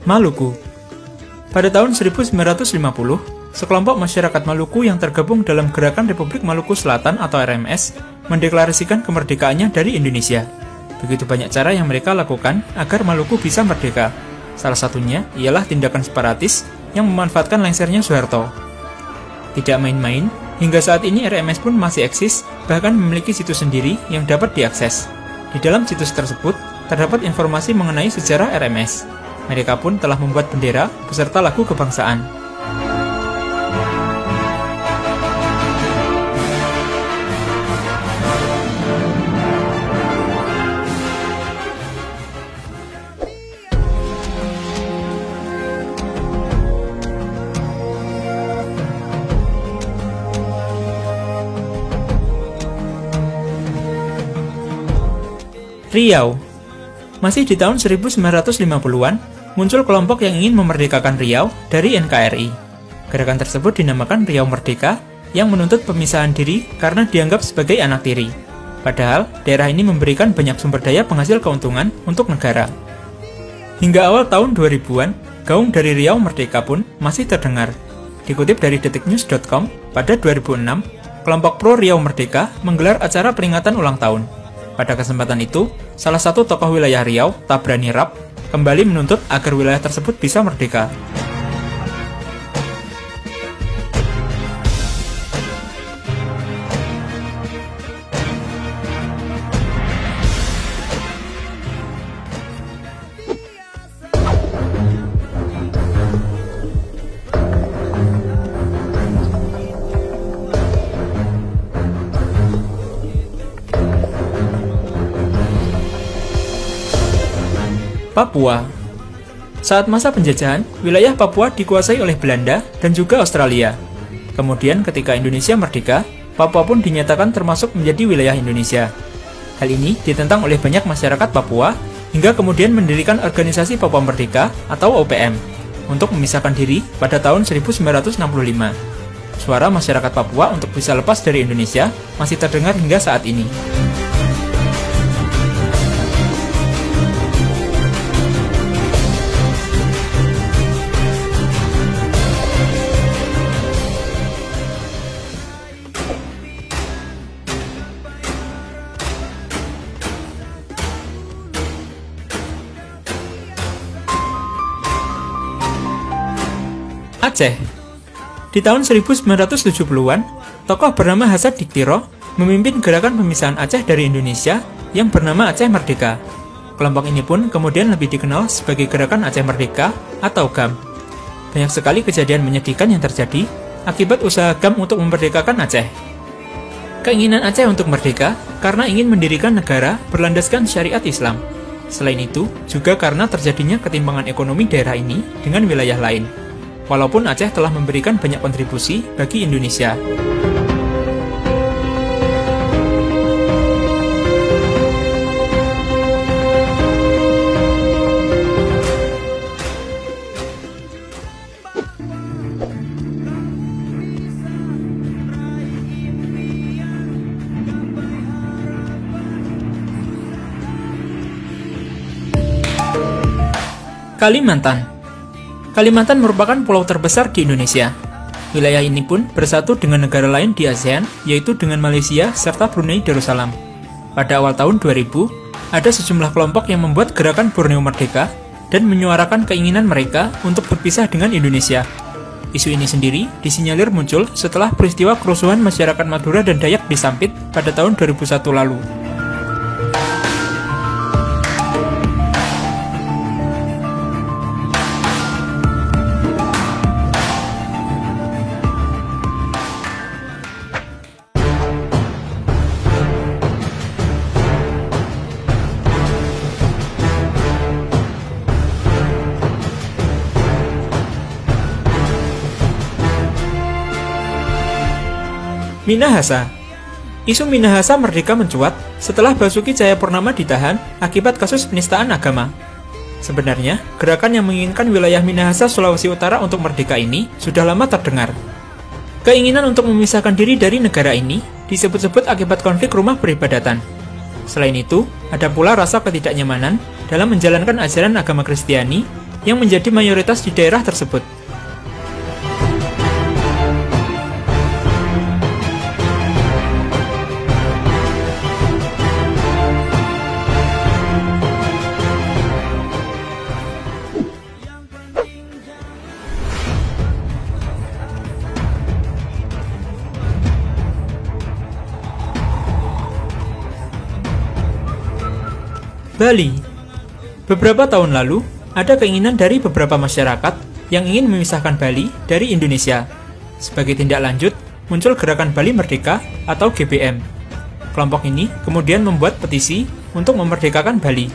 Maluku. Pada tahun 1950, sekelompok masyarakat Maluku yang tergabung dalam Gerakan Republik Maluku Selatan atau RMS mendeklarasikan kemerdekaannya dari Indonesia. Begitu banyak cara yang mereka lakukan agar Maluku bisa merdeka. Salah satunya ialah tindakan separatis yang memanfaatkan lengsernya Soeharto. Tidak main-main, hingga saat ini RMS pun masih eksis, bahkan memiliki situs sendiri yang dapat diakses. Di dalam situs tersebut, terdapat informasi mengenai sejarah RMS. Mereka pun telah membuat bendera beserta lagu kebangsaan. Riau. Masih di tahun 1950-an, muncul kelompok yang ingin memerdekakan Riau dari NKRI. Gerakan tersebut dinamakan Riau Merdeka, yang menuntut pemisahan diri karena dianggap sebagai anak tiri. Padahal, daerah ini memberikan banyak sumber daya penghasil keuntungan untuk negara. Hingga awal tahun 2000-an, gaung dari Riau Merdeka pun masih terdengar. Dikutip dari detiknews.com, pada 2006, kelompok pro Riau Merdeka menggelar acara peringatan ulang tahun. Pada kesempatan itu, salah satu tokoh wilayah Riau, Tabrani Rap, kembali menuntut agar wilayah tersebut bisa merdeka. Papua. Saat masa penjajahan, wilayah Papua dikuasai oleh Belanda dan juga Australia. Kemudian ketika Indonesia merdeka, Papua pun dinyatakan termasuk menjadi wilayah Indonesia. Hal ini ditentang oleh banyak masyarakat Papua, hingga kemudian mendirikan organisasi Papua Merdeka atau OPM, untuk memisahkan diri pada tahun 1965. Suara masyarakat Papua untuk bisa lepas dari Indonesia masih terdengar hingga saat ini. Aceh. Di tahun 1970-an, tokoh bernama Hasad Diktiro memimpin gerakan pemisahan Aceh dari Indonesia yang bernama Aceh Merdeka. Kelompok ini pun kemudian lebih dikenal sebagai Gerakan Aceh Merdeka atau GAM. Banyak sekali kejadian menyedihkan yang terjadi akibat usaha GAM untuk memerdekakan Aceh. Keinginan Aceh untuk merdeka karena ingin mendirikan negara berlandaskan syariat Islam. Selain itu, juga karena terjadinya ketimpangan ekonomi daerah ini dengan wilayah lain. Walaupun Aceh telah memberikan banyak kontribusi bagi Indonesia. Kalimantan. Kalimantan merupakan pulau terbesar di Indonesia. Wilayah ini pun bersatu dengan negara lain di ASEAN, yaitu dengan Malaysia serta Brunei Darussalam. Pada awal tahun 2000, ada sejumlah kelompok yang membuat gerakan Borneo Merdeka dan menyuarakan keinginan mereka untuk berpisah dengan Indonesia. Isu ini sendiri disinyalir muncul setelah peristiwa kerusuhan masyarakat Madura dan Dayak di Sampit pada tahun 2001 lalu. Minahasa. Isu Minahasa merdeka mencuat setelah Basuki Cahayapurnama ditahan akibat kasus penistaan agama. Sebenarnya, gerakan yang menginginkan wilayah Minahasa Sulawesi Utara untuk merdeka ini sudah lama terdengar. Keinginan untuk memisahkan diri dari negara ini disebut-sebut akibat konflik rumah peribadatan. Selain itu, ada pula rasa ketidaknyamanan dalam menjalankan ajaran agama Kristiani yang menjadi mayoritas di daerah tersebut. Bali. Beberapa tahun lalu, ada keinginan dari beberapa masyarakat yang ingin memisahkan Bali dari Indonesia. Sebagai tindak lanjut, muncul Gerakan Bali Merdeka atau GBM. Kelompok ini kemudian membuat petisi untuk memerdekakan Bali.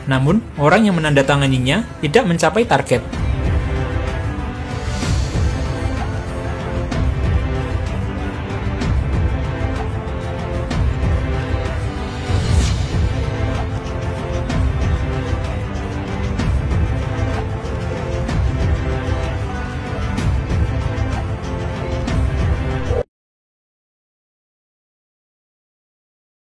Namun, orang yang menandatanganinya tidak mencapai target.